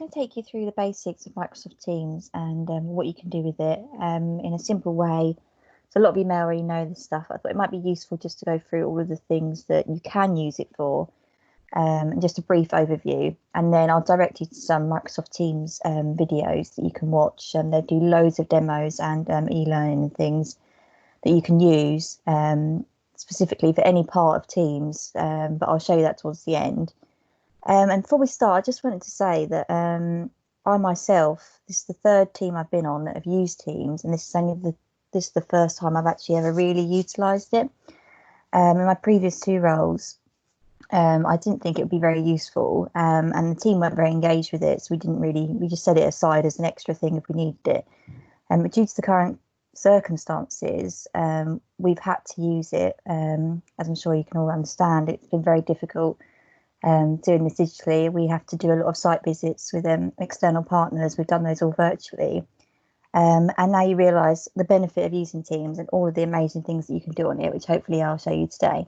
going to take you through the basics of Microsoft Teams and what you can do with it in a simple way. So a lot of you may already know this stuff. I thought it might be useful just to go through all of the things that you can use it for, and just a brief overview. And then I'll direct you to some Microsoft Teams videos that you can watch. They do loads of demos and e-learning and things that you can use specifically for any part of Teams, but I'll show you that towards the end. And before we start, I just wanted to say that I myself, this is the third team I've been on that have used Teams, and this is the first time I've actually ever really utilised it. In my previous two roles, I didn't think it would be very useful, and the team weren't very engaged with it, so we just set it aside as an extra thing if we needed it. But due to the current circumstances, we've had to use it. As I'm sure you can all understand, it's been very difficult doing this digitally. We have to do a lot of site visits with external partners. We've done those all virtually. And now you realise the benefit of using Teams and all of the amazing things that you can do on it, which hopefully I'll show you today.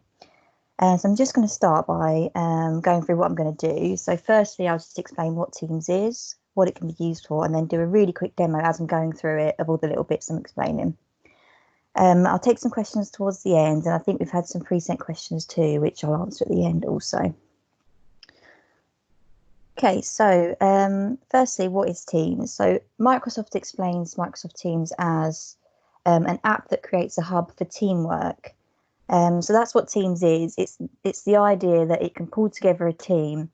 So I'm just going to start by going through what I'm going to do. So firstly, I'll just explain what Teams is, what it can be used for, and then do a really quick demo as I'm going through it of all the little bits I'm explaining. I'll take some questions towards the end, and I think we've had some pre-sent questions too, which I'll answer at the end also. Okay, so firstly, what is Teams? So Microsoft explains Microsoft Teams as an app that creates a hub for teamwork. So that's what Teams is. It's the idea that it can pull together a team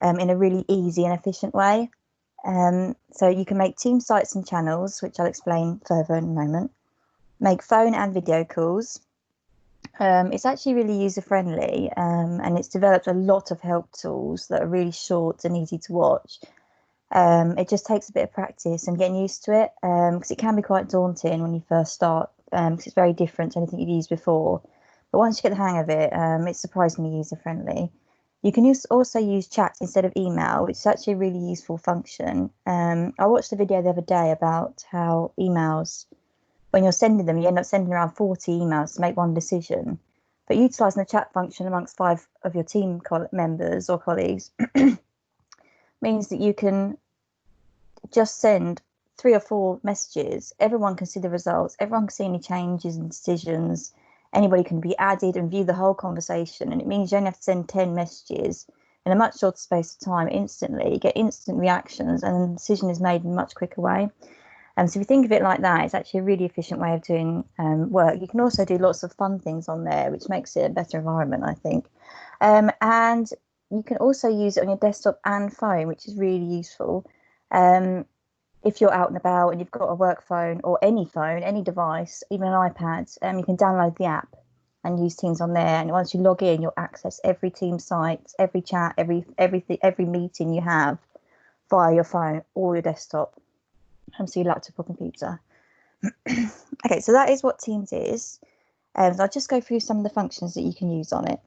in a really easy and efficient way. So you can make team sites and channels, which I'll explain further in a moment. Make phone and video calls. It's actually really user-friendly, and it's developed a lot of help tools that are really short and easy to watch. It just takes a bit of practice and getting used to it, because it can be quite daunting when you first start, because it's very different to anything you've used before. But once you get the hang of it, it's surprisingly user-friendly. You can also use chat instead of email, which is actually a really useful function. I watched a video the other day about how emails, when you're sending them, you end up sending around 40 emails to make one decision. But utilising the chat function amongst 5 of your team members or colleagues means that you can just send 3 or 4 messages. Everyone can see the results. Everyone can see any changes and decisions. Anybody can be added and view the whole conversation. And it means you only have to send 10 messages in a much shorter space of time instantly, get instant reactions, and the decision is made in a much quicker way. So if you think of it like that, it's actually a really efficient way of doing work. You can also do lots of fun things on there, which makes it a better environment, I think. And you can also use it on your desktop and phone, which is really useful. If you're out and about and you've got a work phone or any phone, any device, even an iPad, you can download the app and use Teams on there. And once you log in, you'll access every team site, every chat, every meeting you have via your phone or your desktop. So your laptop or computer. Okay, so that is what Teams is. So I'll just go through some of the functions that you can use on it.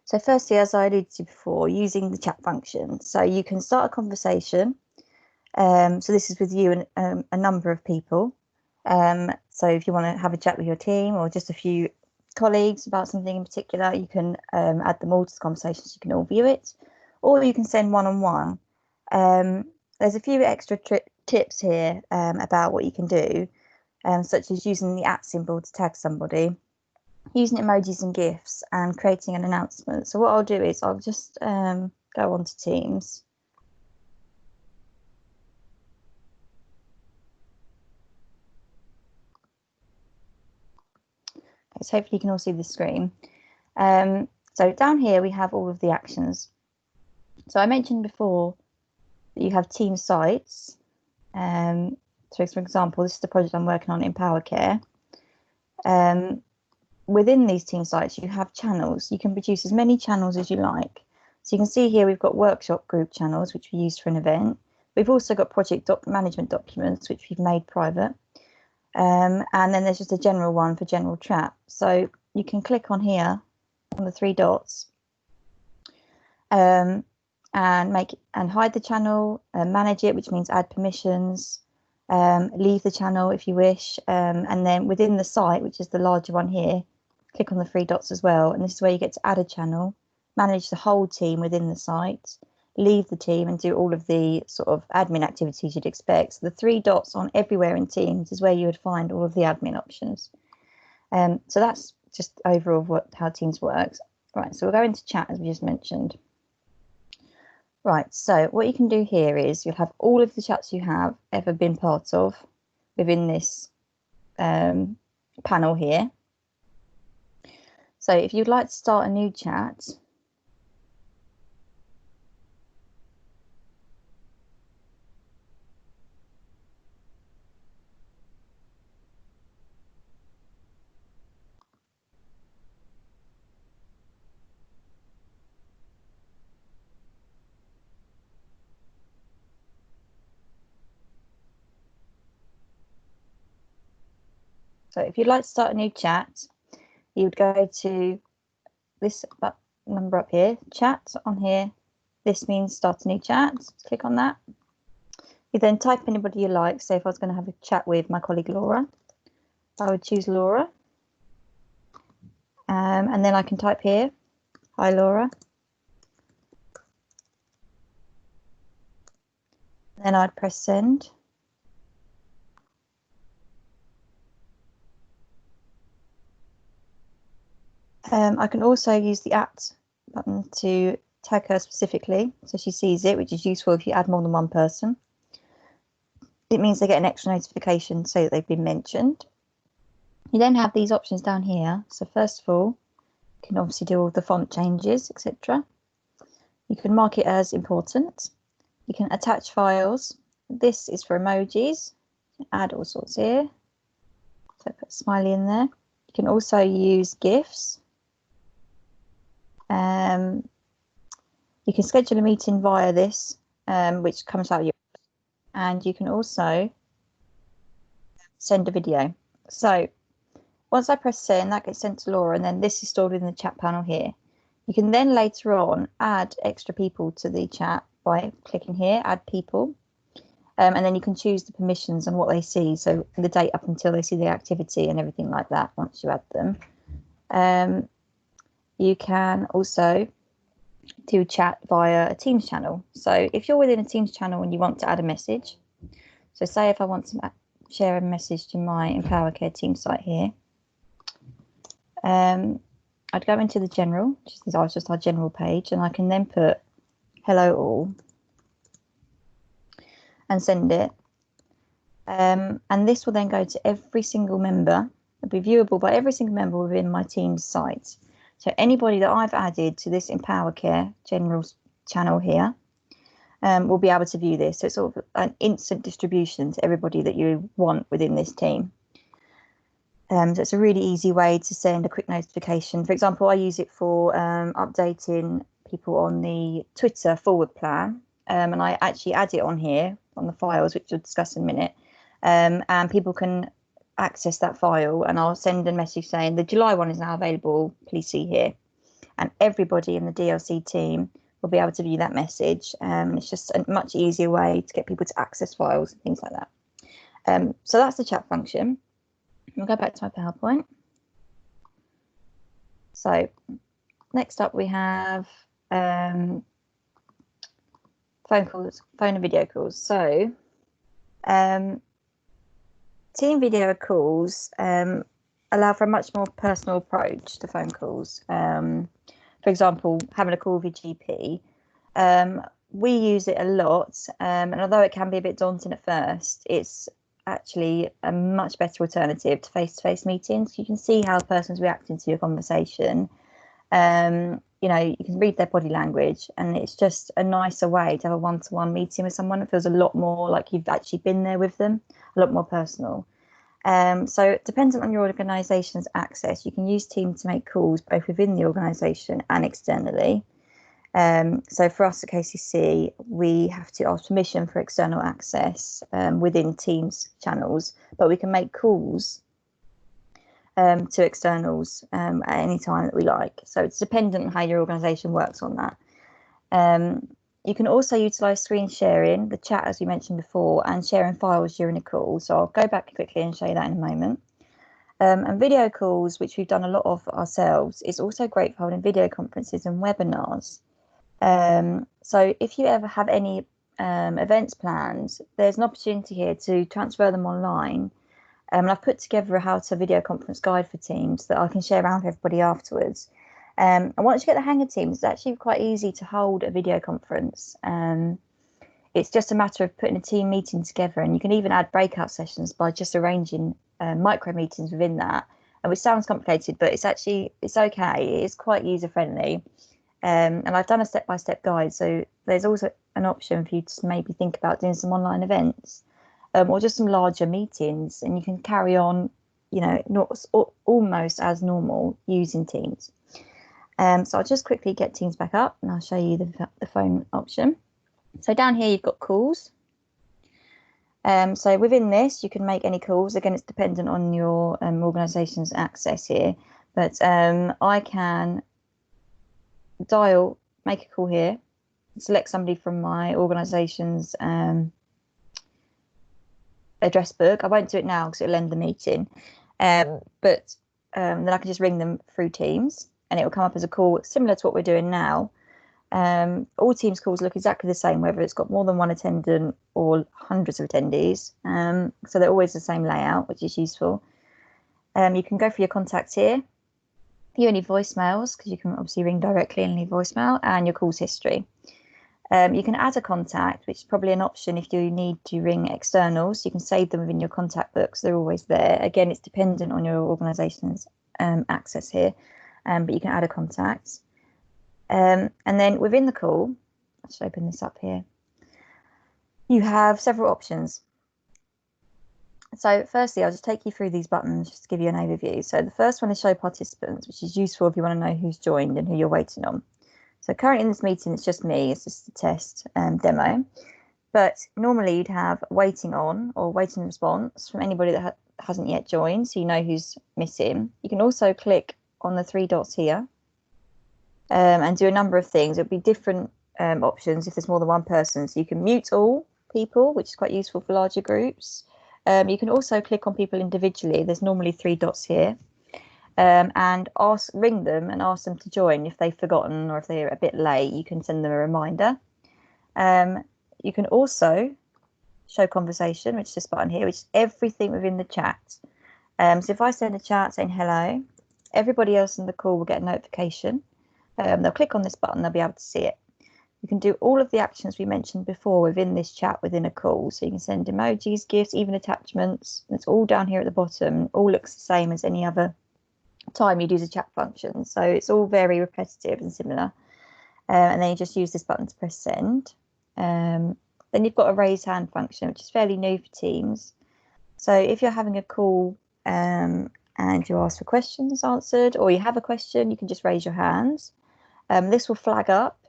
So firstly, as I alluded to before, using the chat function. So you can start a conversation. So this is with you and a number of people. So if you want to have a chat with your team or just a few colleagues about something in particular, you can add them all to the conversation so you can all view it. Or you can send one-on-one. There's a few extra tips here about what you can do, such as using the @ symbol to tag somebody, using emojis and GIFs, and creating an announcement. So what I'll do is I'll just go on to Teams. Okay, so hopefully you can all see the screen. So down here we have all of the actions. So I mentioned before that you have team sites. So for example, this is the project I'm working on in PowerCare. Within these team sites, you have channels. You can produce as many channels as you like. So you can see here we've got workshop group channels, which we use for an event. We've also got project management documents, which we've made private. And then there's just a general one for general chat. So you can click on here on the 3 dots. And hide the channel, manage it, which means add permissions, leave the channel if you wish, and then within the site, which is the larger one here, click on the 3 dots as well, and this is where you get to add a channel, manage the whole team within the site, leave the team and do all of the sort of admin activities you'd expect. So the 3 dots on everywhere in Teams is where you would find all of the admin options. So that's just overall how Teams works. Right, so we'll go into chat as we just mentioned. Right, so what you can do here is you'll have all of the chats you have ever been part of within this panel here. So if you'd like to start a new chat, so if you'd like to start a new chat, you would go to this number up here, chat on here. This means start a new chat. Click on that. You then type anybody you like. So if I was going to have a chat with my colleague Laura, I would choose Laura. And then I can type here, hi Laura. Then I'd press send. I can also use the button to tag her specifically so she sees it, which is useful if you add more than one person. It means they get an extra notification so that they've been mentioned. You then have these options down here. So first of all, you can obviously do all the font changes, etc. You can mark it as important. You can attach files. This is for emojis. Add all sorts here. So put a smiley in there. You can also use GIFs. You can schedule a meeting via this, which comes out of your, and you can also send a video. So once I press send, that gets sent to Laura, and then this is stored in the chat panel here. You can then later on add extra people to the chat by clicking here, add people, and then you can choose the permissions and what they see, so the date up until they see the activity and everything like that once you add them. You can also do chat via a Teams channel. So if you're within a Teams channel and you want to add a message, so say if I want to share a message to my Empower Care team site here, I'd go into the general, which is just our general page, and I can then put hello all and send it. And this will then go to every single member. It'll be viewable by every single member within my team's site. So anybody that I've added to this Empower Care general channel here will be able to view this. So it's sort of an instant distribution to everybody that you want within this team. So it's a really easy way to send a quick notification. For example, I use it for updating people on the Twitter forward plan. And I actually add it on here on the files, which we'll discuss in a minute. And people can access that file, and I'll send a message saying the July one is now available, please see here. And everybody in the DLC team will be able to view that message. It's just a much easier way to get people to access files and things like that. So that's the chat function. We'll go back to my PowerPoint. So next up we have phone and video calls. So team video calls allow for a much more personal approach to phone calls. For example, having a call with your GP. We use it a lot, and although it can be a bit daunting at first, it's actually a much better alternative to face-to-face meetings. You can see how a person's reacting to your conversation. You know, you can read their body language, and it's just a nicer way to have a one-to-one meeting with someone. It feels a lot more like you've actually been there with them, a lot more personal. So dependent on your organisation's access, you can use Teams to make calls both within the organisation and externally. So for us at KCC, we have to ask permission for external access within Teams channels, but we can make calls to externals at any time that we like. So it's dependent on how your organisation works on that. You can also utilise screen sharing, the chat as we mentioned before, and sharing files during a call. So I'll go back quickly and show you that in a moment. And video calls, which we've done a lot of ourselves, is also great for holding video conferences and webinars. So if you ever have any events planned, there's an opportunity here to transfer them online. And I've put together a how to video conference guide for Teams that I can share around with everybody afterwards. And once you get the hang of Teams, it's actually quite easy to hold a video conference. It's just a matter of putting a team meeting together, and you can even add breakout sessions by just arranging micro meetings within that. Which sounds complicated, but it's okay. It is quite user friendly. And I've done a step-by-step guide, so there's also an option for you to maybe think about doing some online events, or just some larger meetings, and you can carry on, not almost as normal using Teams. So I'll just quickly get Teams back up, and I'll show you the phone option. So down here you've got calls. So within this, you can make any calls. Again, it's dependent on your organisation's access here, but I can make a call here, select somebody from my organisation's address book. I won't do it now because it'll end the meeting, but then I can just ring them through Teams, and it will come up as a call similar to what we're doing now. All Teams calls look exactly the same, whether it's got more than one attendant or hundreds of attendees. So they're always the same layout, which is useful. You can go for your contacts here, view any voicemails, because you can obviously ring directly and leave voicemail, and your calls history. You can add a contact, which is probably an option if you need to ring externals. You can save them within your contact books. They're always there. Again, it's dependent on your organisation's access here, but you can add a contact. And then within the call, let's open this up here. You have several options. So firstly, I'll just take you through these buttons just to give you an overview. So the first one is show participants, which is useful if you want to know who's joined and who you're waiting on. So currently in this meeting, it's just me. It's just a test demo. But normally you'd have waiting on or waiting response from anybody that hasn't yet joined, so you know who's missing. You can also click on the three dots here and do a number of things. It'll be different options if there's more than one person. So you can mute all people, which is quite useful for larger groups. You can also click on people individually. There's normally three dots here. And ring them and ask them to join if they've forgotten or if they're a bit late. You can send them a reminder. You can also show conversation, which is this button here, which is everything within the chat. So if I send a chat saying hello, everybody else in the call will get a notification. They'll click on this button, they'll be able to see it. You can do all of the actions we mentioned before within this chat within a call. So you can send emojis, GIFs, even attachments. It's all down here at the bottom. All looks the same as any other time you'd use a chat function. So it's all very repetitive and similar. And then you just use this button to press send. Then you've got a raise hand function, which is fairly new for Teams. So if you're having a call and you ask for questions answered, or you have a question, you can just raise your hands. This will flag up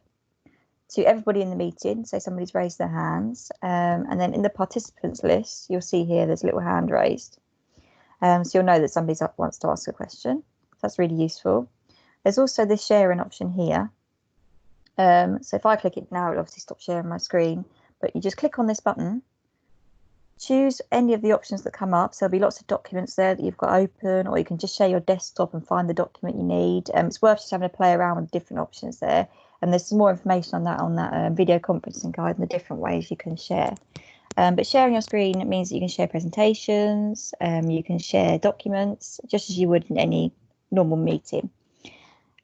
to everybody in the meeting, say somebody's raised their hands. And then in the participants list, you'll see here there's a little hand raised. So you'll know that somebody wants to ask a question. That's really useful. There's also this sharing option here. So if I click it now, it'll obviously stop sharing my screen, but you just click on this button, choose any of the options that come up. So there'll be lots of documents there that you've got open, or you can just share your desktop and find the document you need. It's worth just having a play around with different options there. And there's some more information on that video conferencing guide and the different ways you can share. But sharing your screen means that you can share presentations, you can share documents, just as you would in any normal meeting.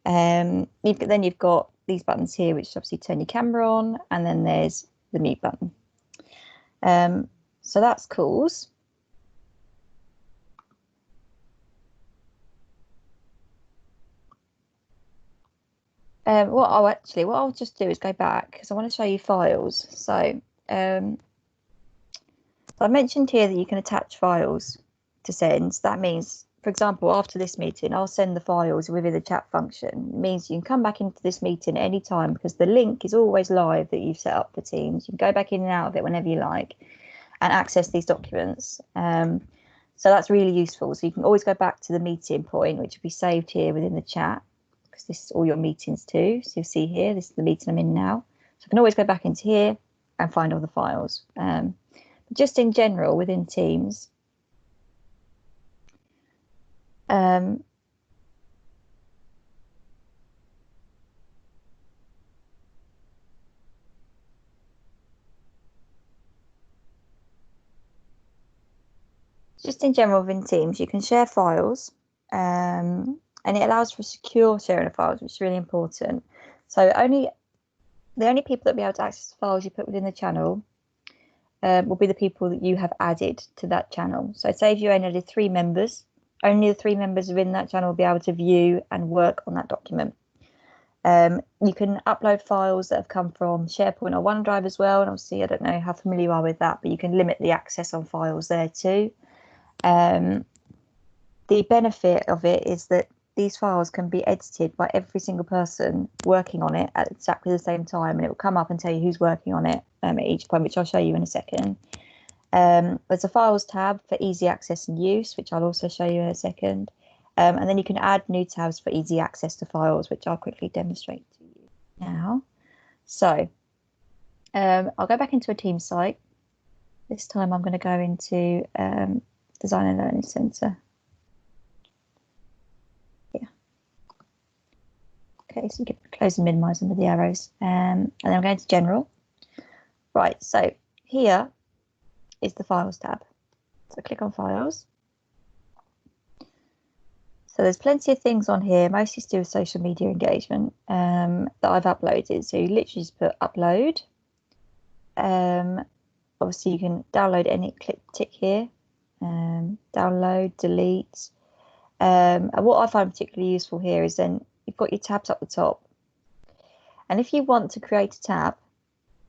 Then you've got these buttons here, which obviously turn your camera on, and then there's the mute button. So that's calls. What I'll just do is go back because I want to show you files. So I mentioned here that you can attach files to send. That means, for example, after this meeting, I'll send the files within the chat function. It means you can come back into this meeting at any time because the link is always live that you've set up for Teams. You can go back in and out of it whenever you like and access these documents. So that's really useful. So you can always go back to the meeting point, which will be saved here within the chat, because this is all your meetings too. So you'll see here, this is the meeting I'm in now. So I can always go back into here and find all the files. Just in general within Teams, Just in general within Teams, you can share files, and it allows for secure sharing of files, which is really important. So the only people that will be able to access the files you put within the channel will be the people that you have added to that channel. So say if you only added 3 members, only the 3 members within that channel will be able to view and work on that document. You can upload files that have come from SharePoint or OneDrive as well. And obviously, I don't know how familiar you are with that, but you can limit the access on files there too. The benefit of it is that these files can be edited by every single person working on it at exactly the same time, and it will come up and tell you who's working on it at each point, which I'll show you in a second. There's a files tab for easy access and use, which I'll also show you in a second. And then you can add new tabs for easy access to files, which I'll quickly demonstrate to you now. So I'll go back into a Teams site. This time I'm going to go into Design and Learning Center. Yeah. Okay, so you can close and minimize them with the arrows. And then I'm going to General. Right, so here is the Files tab. So click on Files. So there's plenty of things on here, mostly to do with social media engagement that I've uploaded. So you literally just put upload. Obviously you can download any, tick here, download, delete. And what I find particularly useful here is then you've got your tabs up the top. And if you want to create a tab,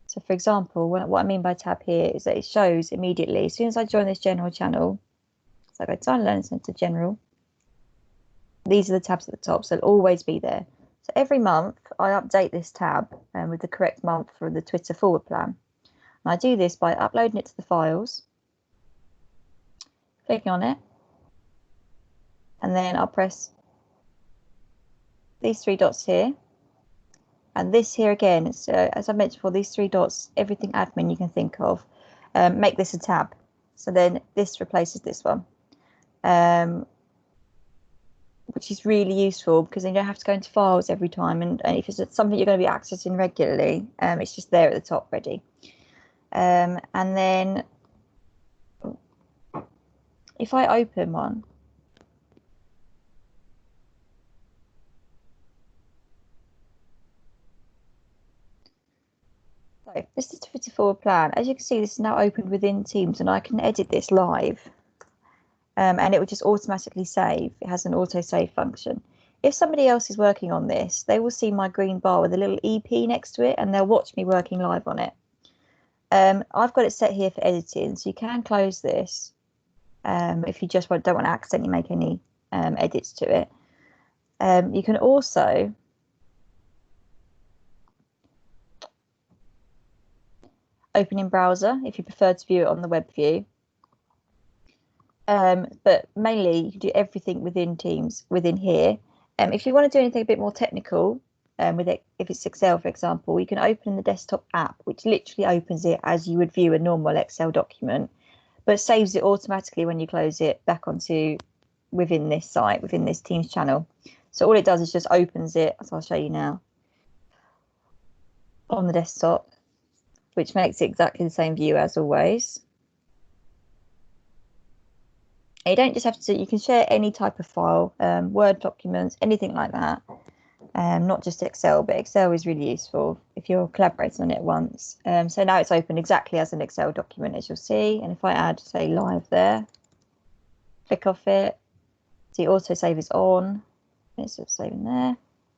so for example, what I mean by tab here is that it shows immediately, as soon as I join this general channel, so I go Design and Learning Center General, these are the tabs at the top, so they'll always be there. So every month I update this tab with the correct month for the Twitter forward plan. And I do this by uploading it to the files, clicking on it, and then I'll press these 3 dots here. And this here again, so as I mentioned before, these 3 dots, everything admin you can think of, make this a tab. So then this replaces this one. Which is really useful because then you don't have to go into files every time, and if it's something you're going to be accessing regularly, it's just there at the top ready. And then if I open one, so this is the Twitter forward plan. As you can see, this is now opened within Teams, and I can edit this live. And it will just automatically save. It has an auto save function. If somebody else is working on this, they will see my green bar with a little EP next to it, and they'll watch me working live on it. I've got it set here for editing, so you can close this if you just don't want to accidentally make any edits to it. You can also open in browser if you prefer to view it on the web view. But mainly you can do everything within Teams within here. If you want to do anything a bit more technical with it, if it's Excel, for example, you can open the desktop app, which literally opens it as you would view a normal Excel document, but saves it automatically when you close it back onto within this site, within this Teams channel. So all it does is just opens it, as I'll show you now, on the desktop, which makes it exactly the same view as always. You don't just have to, you can share any type of file, Word documents, anything like that. Not just Excel, but Excel is really useful if you're collaborating on it once. So now it's open exactly as an Excel document, as you'll see. And if I add, say, live there, click off it, the autosave is on. It's saving there.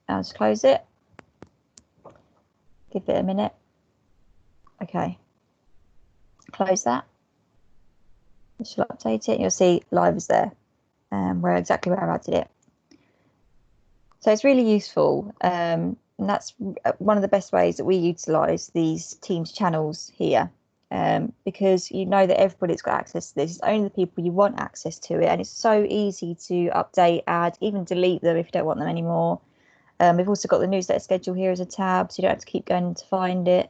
I'll just close it. Give it a minute. Okay. Close that. It should update it. You'll see live is there, exactly where I added it. So it's really useful, and that's one of the best ways that we utilise these Teams channels here, because you know that everybody's got access to this. It's only the people you want access to it, and it's so easy to update, add, even delete them if you don't want them anymore. We've also got the newsletter schedule here as a tab, so you don't have to keep going to find it.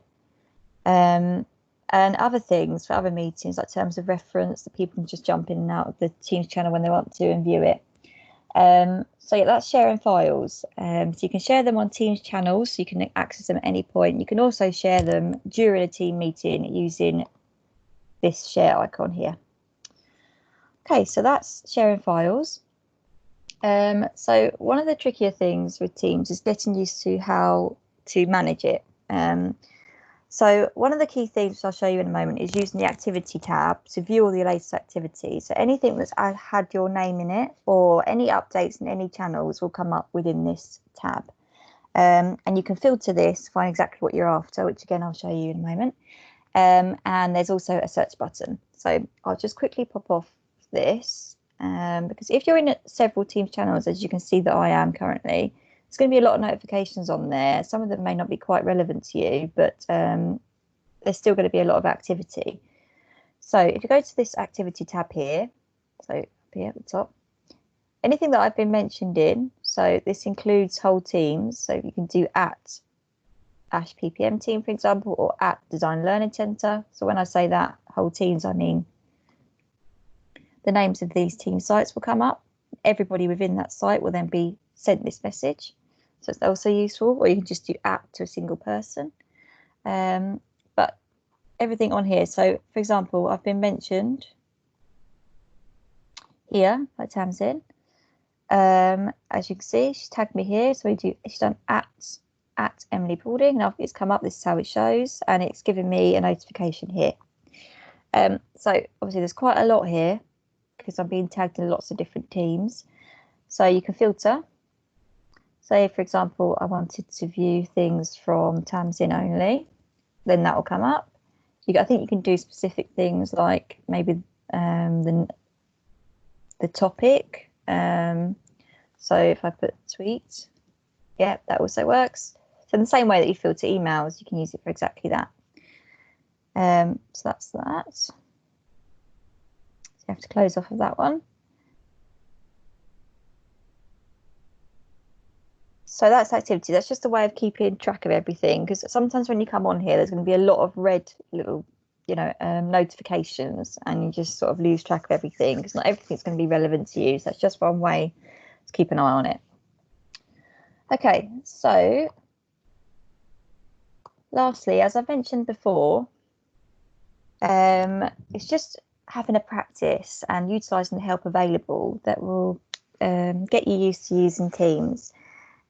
And other things for other meetings, like terms of reference, that people can just jump in and out of the Teams channel when they want to and view it. So yeah, that's sharing files. So you can share them on Teams channels, so you can access them at any point. You can also share them during a team meeting using this share icon here. Okay, so that's sharing files. So one of the trickier things with Teams is getting used to how to manage it. So one of the key things I'll show you in a moment is using the activity tab to view all your latest activities. So anything that's had your name in it or any updates in any channels will come up within this tab. And you can filter this, find exactly what you're after, which again, I'll show you in a moment. And there's also a search button. So I'll just quickly pop off this because if you're in several Teams channels, as you can see that I am currently, there's going to be a lot of notifications on there. Some of them may not be quite relevant to you, but there's still going to be a lot of activity. So if you go to this activity tab here, so up here at the top, anything that I've been mentioned in, so this includes whole teams, so you can do at Ash PPM team, for example, or at Design Learning Centre. So when I say that whole teams, I mean the names of these team sites will come up. Everybody within that site will then be sent this message. So it's also useful, or you can just do at to a single person. But everything on here, so for example, I've been mentioned here by Tamsin. As you can see, she's tagged me here. So she's done at Emily Paulding. Now it's come up, this is how it shows, and it's given me a notification here. So obviously there's quite a lot here because I'm being tagged in lots of different teams. So you can filter. Say, for example, I wanted to view things from Tamsin only, then that will come up. I think you can do specific things like maybe the topic. So if I put tweet, yeah, that also works. So in the same way that you filter emails, you can use it for exactly that. So that's that. So you have to close off of that one. So that's activity. That's just a way of keeping track of everything, because sometimes when you come on here, there's going to be a lot of red little, notifications, and you just sort of lose track of everything because not everything's going to be relevant to you. So that's just one way to keep an eye on it. Okay, so lastly, as I've mentioned before, it's just having a practice and utilising the help available that will get you used to using Teams.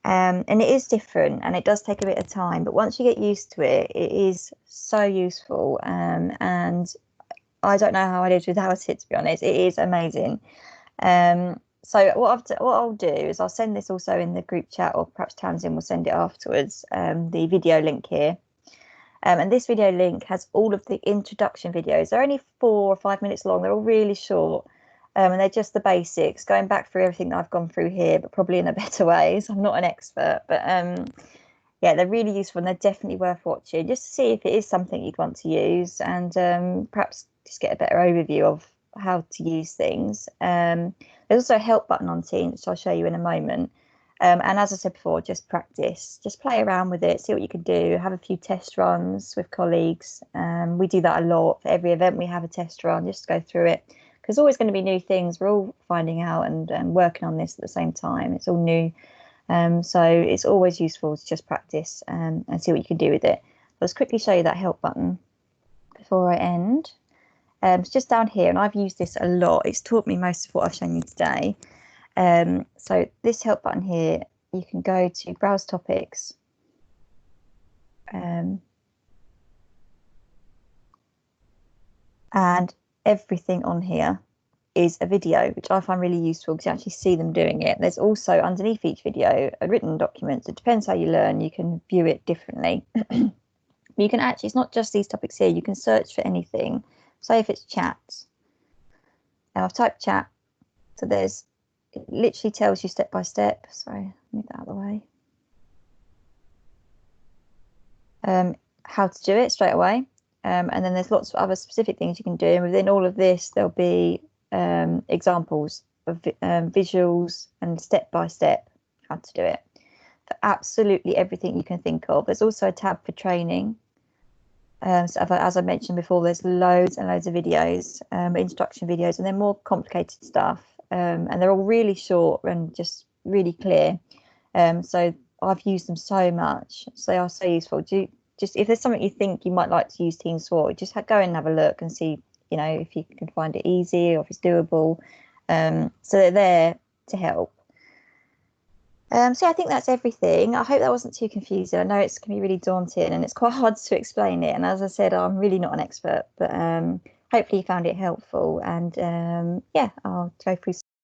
And it is different and it does take a bit of time, but once you get used to it, it is so useful. And I don't know how I lived without it, to be honest. It is amazing. So what I'll do is I'll send this also in the group chat, or perhaps Tamsin will send it afterwards, the video link here. And this video link has all of the introduction videos. They're only 4 or 5 minutes long. They're all really short. And they're just the basics, going back through everything that I've gone through here, but probably in a better way. So I'm not an expert, but yeah, they're really useful and they're definitely worth watching just to see if it is something you'd want to use, and perhaps just get a better overview of how to use things. There's also a help button on Teams, which I'll show you in a moment. And as I said before, just practice, just play around with it, see what you can do, have a few test runs with colleagues. We do that a lot. For every event, we have a test run, just to go through it. Because there's always going to be new things. We're all finding out and working on this at the same time. It's all new. So it's always useful to just practice and see what you can do with it. Let's quickly show you that help button before I end. It's just down here, and I've used this a lot. It's taught me most of what I've shown you today. So this help button here, you can go to browse topics. And everything on here is a video, which I find really useful because you actually see them doing it. There's also underneath each video a written document. It depends how you learn. You can view it differently. You can actually, it's not just these topics here. You can search for anything. Say if it's chat. Now I've typed chat. So it literally tells you step by step. Sorry, move that out of the way. How to do it straight away. And then there's lots of other specific things you can do. And within all of this, there'll be examples of visuals and step-by-step how to do it for absolutely everything you can think of. There's also a tab for training. So as I mentioned before, there's loads and loads of videos, instruction videos, and they're more complicated stuff. And they're all really short and just really clear. So I've used them so much. So they are so useful. Just if there's something you think you might like to use Teams for, just go in and have a look and see if you can find it easy or if it's doable. So they're there to help. So I think that's everything. I hope that wasn't too confusing. I know it's can be really daunting and it's quite hard to explain it. And as I said, I'm really not an expert, but hopefully you found it helpful. And yeah, I'll go through